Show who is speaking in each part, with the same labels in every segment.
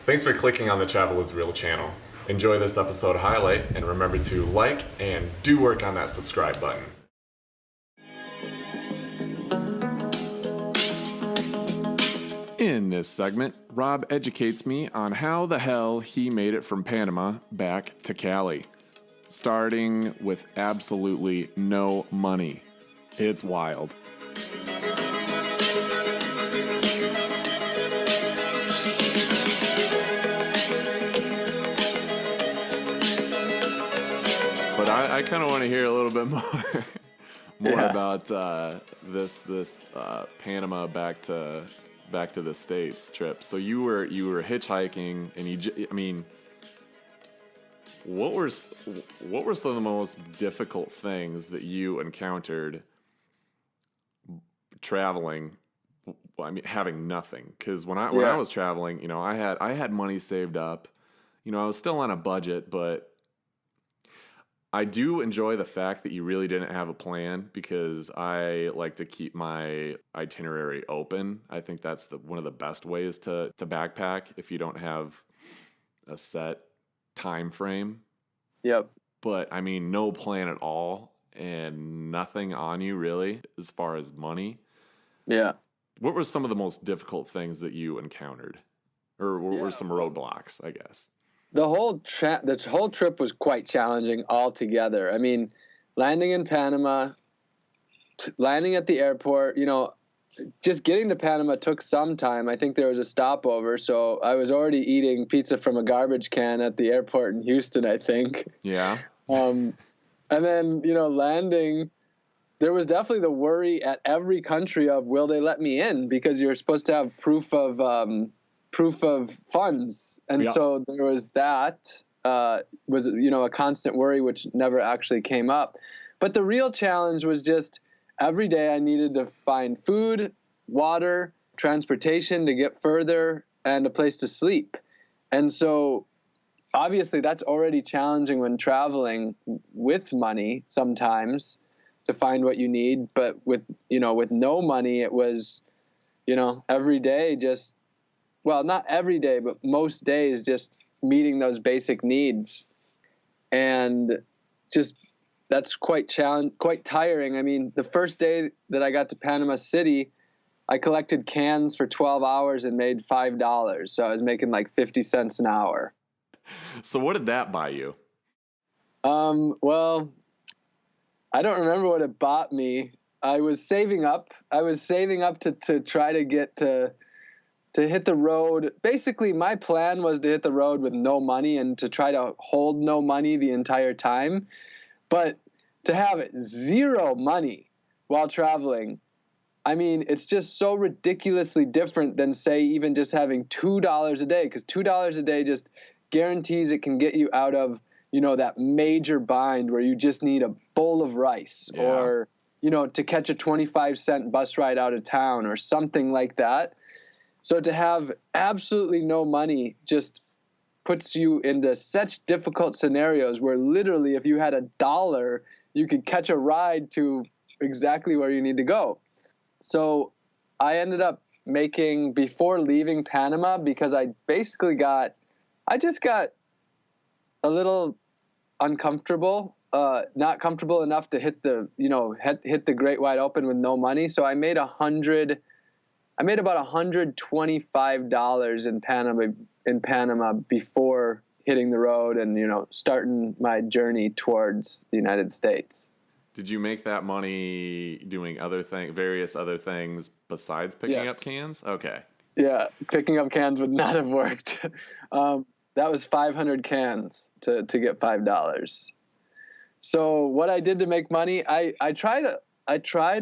Speaker 1: Thanks for clicking on the Travel is Real channel. Enjoy this episode highlight and remember to like and do work on that subscribe button. In this segment, Rob educates me on how the hell he made it from Panama back to Cali, starting with absolutely no money. It's wild. But I kind of want to hear a little bit more about this Panama back to the States trip. So you were hitchhiking, and what were some of the most difficult things that you encountered traveling? Having nothing, because when I was traveling, I had money saved up. I was still on a budget, but I do enjoy the fact that you really didn't have a plan, because I like to keep my itinerary open. I think that's one of the best ways to backpack if you don't have a set time frame.
Speaker 2: Yep.
Speaker 1: But no plan at all and nothing on you really as far as money.
Speaker 2: Yeah.
Speaker 1: What were some of the most difficult things that you encountered? Or what were some roadblocks, I guess?
Speaker 2: The whole trip was quite challenging altogether. Landing in Panama, landing at the airport, just getting to Panama took some time. I think there was a stopover, so I was already eating pizza from a garbage can at the airport in Houston, I think.
Speaker 1: Yeah.
Speaker 2: And then, landing, there was definitely the worry at every country of, will they let me in? Because you're supposed to have proof of funds. And so there was that, was a constant worry, which never actually came up. But the real challenge was just every day I needed to find food, water, transportation to get further, and a place to sleep. And so obviously that's already challenging when traveling with money sometimes to find what you need. But with no money, it was, every day just, well, not every day, but most days just meeting those basic needs. And just, that's quite tiring. The first day that I got to Panama City, I collected cans for 12 hours and made $5. So I was making like 50 cents an hour.
Speaker 1: So what did that buy you?
Speaker 2: Well, I don't remember what it bought me. I was saving up to try to get to hit the road. Basically, my plan was to hit the road with no money and to try to hold no money the entire time. But to have zero money while traveling, it's just so ridiculously different than, say, even just having $2 a day, because $2 a day just guarantees it can get you out of, that major bind where you just need a bowl of rice or, to catch a 25-cent bus ride out of town or something like that. So to have absolutely no money just puts you into such difficult scenarios where literally if you had $1, you could catch a ride to exactly where you need to go. So I ended up making, before leaving Panama, because I just got a little uncomfortable, not comfortable enough to hit the great wide open with no money. So I made about $125 in Panama before hitting the road and, starting my journey towards the United States.
Speaker 1: Did you make that money doing various other things besides picking up cans? Okay.
Speaker 2: Yeah, picking up cans would not have worked. That was 500 cans to get $5. So what I did to make money, I tried a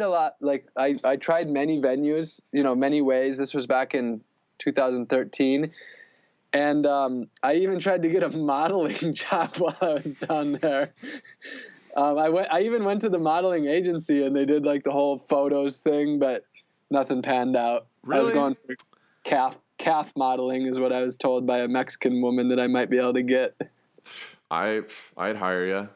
Speaker 2: lot. Like I tried many venues, many ways. This was back in 2013. And I even tried to get a modeling job while I was down there. I even went to the modeling agency and they did like the whole photos thing, but nothing panned out.
Speaker 1: Really?
Speaker 2: I was going for calf modeling is what I was told by a Mexican woman that I might be able to get.
Speaker 1: I'd hire you.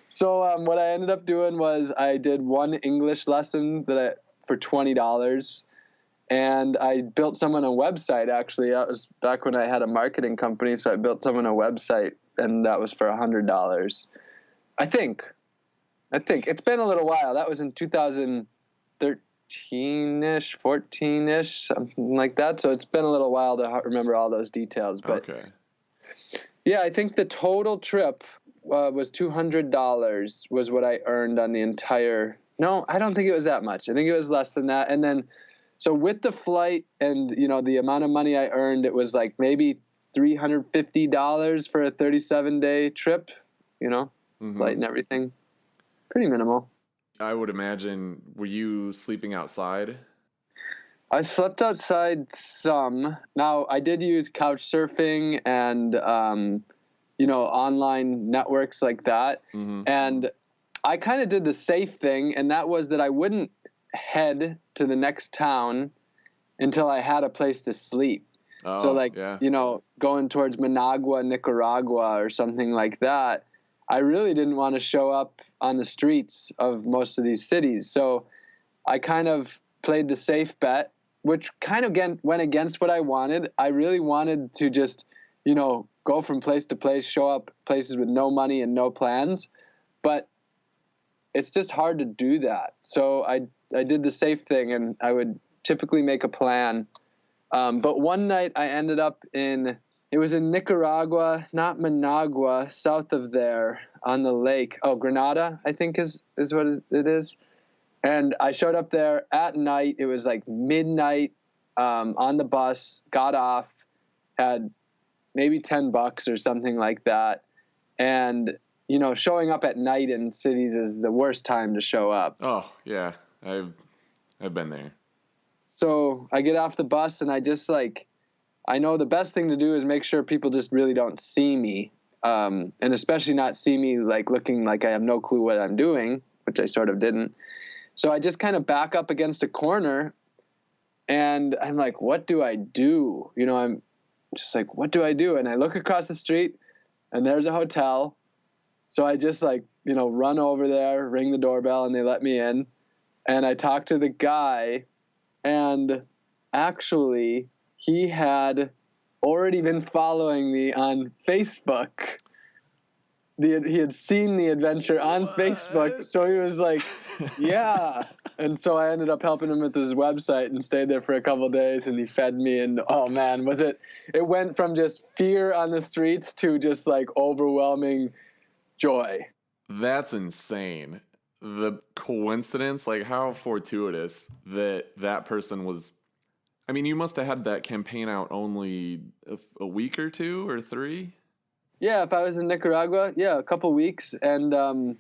Speaker 2: So what I ended up doing was I did one English lesson for $20, And I built someone a website, actually. That was back when I had a marketing company, so I built someone a website, and that was for $100. I think. It's been a little while. That was in 2013-ish, 14-ish, something like that. So it's been a little while to remember all those details. But
Speaker 1: okay.
Speaker 2: Yeah, I think the total trip was $200 was what I earned on the entire. No, I don't think it was that much. I think it was less than that. And then, so with the flight and, the amount of money I earned, it was like maybe $350 for a 37-day trip, flight and everything. Pretty minimal.
Speaker 1: I would imagine, were you sleeping outside?
Speaker 2: I slept outside some. Now, I did use couch surfing and, online networks like that. Mm-hmm. And I kind of did the safe thing, and that was that I wouldn't head to the next town until I had a place to sleep.
Speaker 1: Oh,
Speaker 2: so,
Speaker 1: yeah.
Speaker 2: Going towards Managua, Nicaragua, or something like that, I really didn't want to show up on the streets of most of these cities. So I kind of played the safe bet, which kind of went against what I wanted. I really wanted to just, go from place to place, show up places with no money and no plans. But it's just hard to do that. So I did the safe thing, and I would typically make a plan. But one night I ended up it was in Nicaragua, not Managua, south of there on the lake. Oh, Granada, I think is what it is. And I showed up there at night. It was like midnight, on the bus, got off, had maybe $10 or something like that. And, showing up at night in cities is the worst time to show up.
Speaker 1: Oh, yeah. I've been there.
Speaker 2: So I get off the bus, and I just I know the best thing to do is make sure people just really don't see me. And especially not see me looking like I have no clue what I'm doing, which I sort of didn't. So I just kind of back up against a corner, and I'm like, what do I do? I'm just like, what do I do? And I look across the street, and there's a hotel. So I just run over there, ring the doorbell, and they let me in. And I talk to the guy, and actually he had already been following me on Facebook. He had seen the adventure on Facebook, so he was like, yeah. And so I ended up helping him with his website and stayed there for a couple of days, and he fed me. And oh man, it went from just fear on the streets to just overwhelming joy.
Speaker 1: That's insane. The coincidence, how fortuitous that person was. I mean, you must have had that campaign out only a week or 2 or 3.
Speaker 2: Yeah, if I was in Nicaragua, a couple weeks. And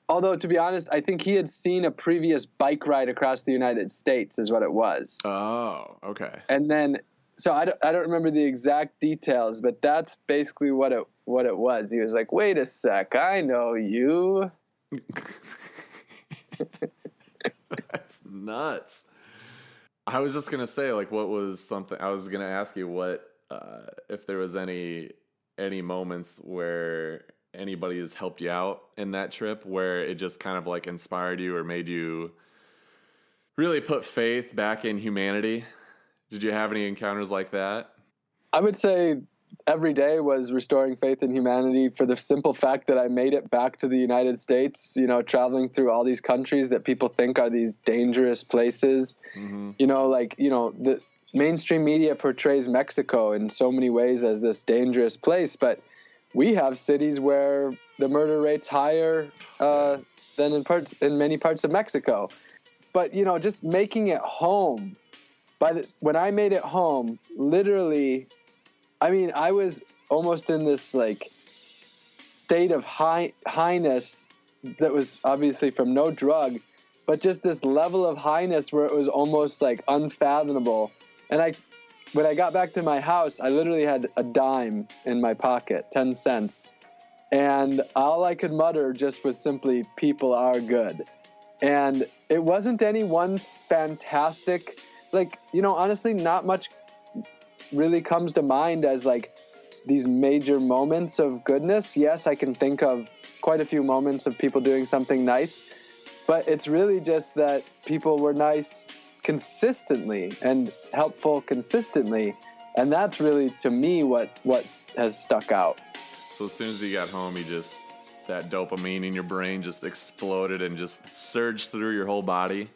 Speaker 2: although, to be honest, I think he had seen a previous bike ride across the United States is what it was.
Speaker 1: Oh, okay.
Speaker 2: And then, so I don't remember the exact details, but that's basically what it was. He was like, wait a sec, I know you.
Speaker 1: That's nuts. I was just going to say, what was something, I was going to ask you what, if there was any moments where anybody has helped you out in that trip where it just kind of inspired you or made you really put faith back in humanity. Did you have any encounters like that?
Speaker 2: I would say every day was restoring faith in humanity, for the simple fact that I made it back to the United States, traveling through all these countries that people think are these dangerous places. Mm-hmm. The mainstream media portrays Mexico in so many ways as this dangerous place, but we have cities where the murder rate's higher than in many parts of Mexico. But, just making it home. When I made it home, literally, I mean, I was almost in this state of highness that was obviously from no drug, but just this level of highness where it was almost unfathomable. And when I got back to my house, I literally had a dime in my pocket, 10 cents. And all I could mutter just was simply, people are good. And it wasn't any one fantastic, honestly, not much really comes to mind as these major moments of goodness. Yes, I can think of quite a few moments of people doing something nice, but it's really just that people were nice consistently and helpful consistently. And that's really, to me, what has stuck out.
Speaker 1: So as soon as you got home, that dopamine in your brain just exploded and just surged through your whole body?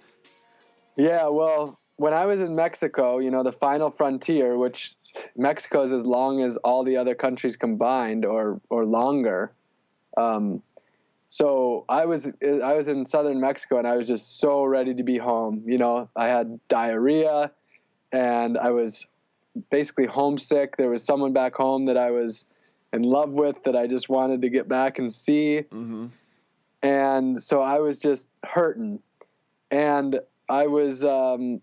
Speaker 2: Yeah, well, when I was in Mexico, the final frontier, which Mexico is as long as all the other countries combined or longer. So I was in southern Mexico, and I was just so ready to be home. I had diarrhea, and I was basically homesick. There was someone back home that I was in love with that I just wanted to get back and see.
Speaker 1: Mm-hmm.
Speaker 2: And so I was just hurting. And I was in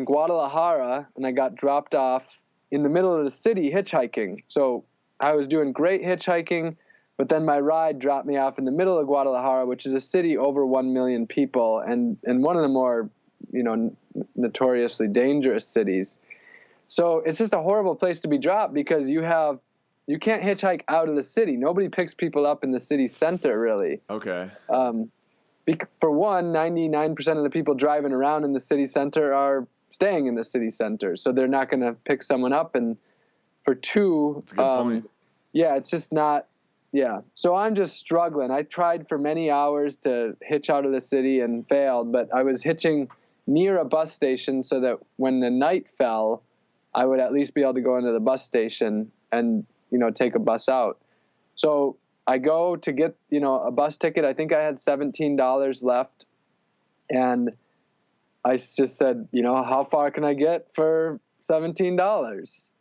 Speaker 2: Guadalajara, and I got dropped off in the middle of the city hitchhiking. So I was doing great hitchhiking, but then my ride dropped me off in the middle of Guadalajara, which is a city over 1 million people and one of the more, notoriously dangerous cities. So it's just a horrible place to be dropped because you can't hitchhike out of the city. Nobody picks people up in the city center, really.
Speaker 1: Okay.
Speaker 2: For one, 99% of the people driving around in the city center are staying in the city center, so they're not going to pick someone up. And for two,
Speaker 1: that's a good point.
Speaker 2: Yeah, it's just not. Yeah, so I'm just struggling. I tried for many hours to hitch out of the city and failed, but I was hitching near a bus station so that when the night fell, I would at least be able to go into the bus station and take a bus out. So I go to get, a bus ticket. I think I had $17 left. And I just said, how far can I get for $17?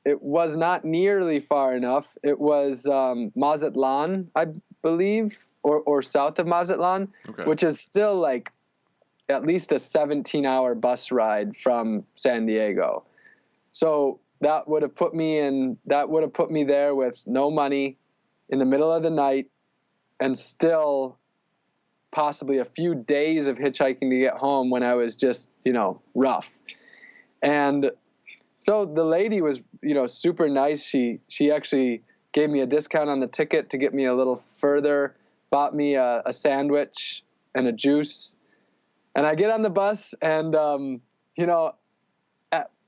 Speaker 2: It was not nearly far enough. It was Mazatlan, I believe, or south of Mazatlan,
Speaker 1: okay.
Speaker 2: Which is still like at least a 17-hour bus ride from San Diego. So that would have put me there with no money in the middle of the night and still possibly a few days of hitchhiking to get home when I was just, rough. And so the lady was, super nice. She actually gave me a discount on the ticket to get me a little further, bought me a sandwich and a juice. And I get on the bus and,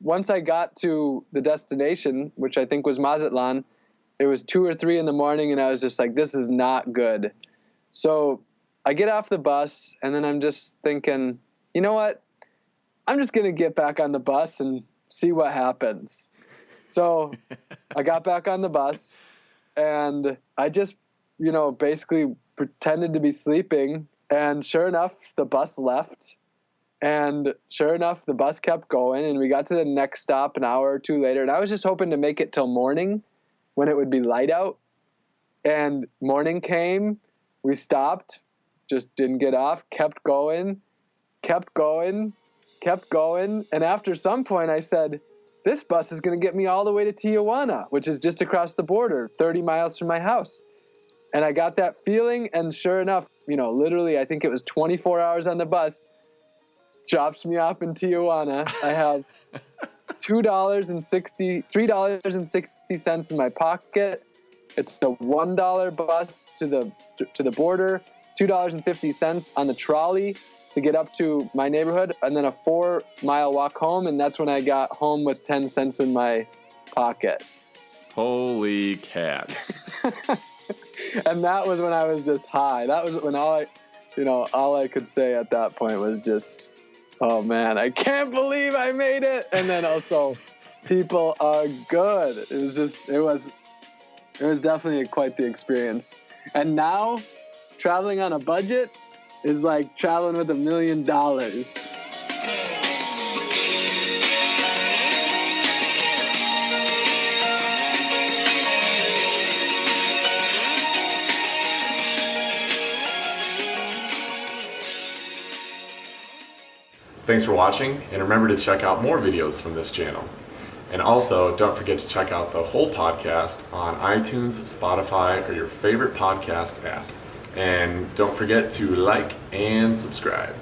Speaker 2: once I got to the destination, which I think was Mazatlan, it was 2 or 3 in the morning, and I was just like, this is not good. So I get off the bus, and then I'm just thinking, you know what? I'm just going to get back on the bus and see what happens. So I got back on the bus, and I just, basically pretended to be sleeping, and sure enough, the bus left. And sure enough, the bus kept going, and we got to the next stop an hour or two later. And I was just hoping to make it till morning when it would be light out. And morning came, we stopped, just didn't get off, kept going. And after some point, I said, this bus is going to get me all the way to Tijuana, which is just across the border, 30 miles from my house. And I got that feeling, and sure enough, literally, I think it was 24 hours on the bus, drops me off in Tijuana. I have $3.60 in my pocket. It's a $1 bus to the border, $2.50 on the trolley to get up to my neighborhood, and then a 4-mile walk home. And that's when I got home with 10 cents in my pocket.
Speaker 1: Holy cats.
Speaker 2: And that was when I was just high. That was when all I could say at that point was just, oh man, I can't believe I made it. And then also, people are good. It was definitely quite the experience. And now, traveling on a budget is like traveling with $1 million.
Speaker 1: Thanks for watching, and remember to check out more videos from this channel. And also, don't forget to check out the whole podcast on iTunes, Spotify, or your favorite podcast app. And don't forget to like and subscribe.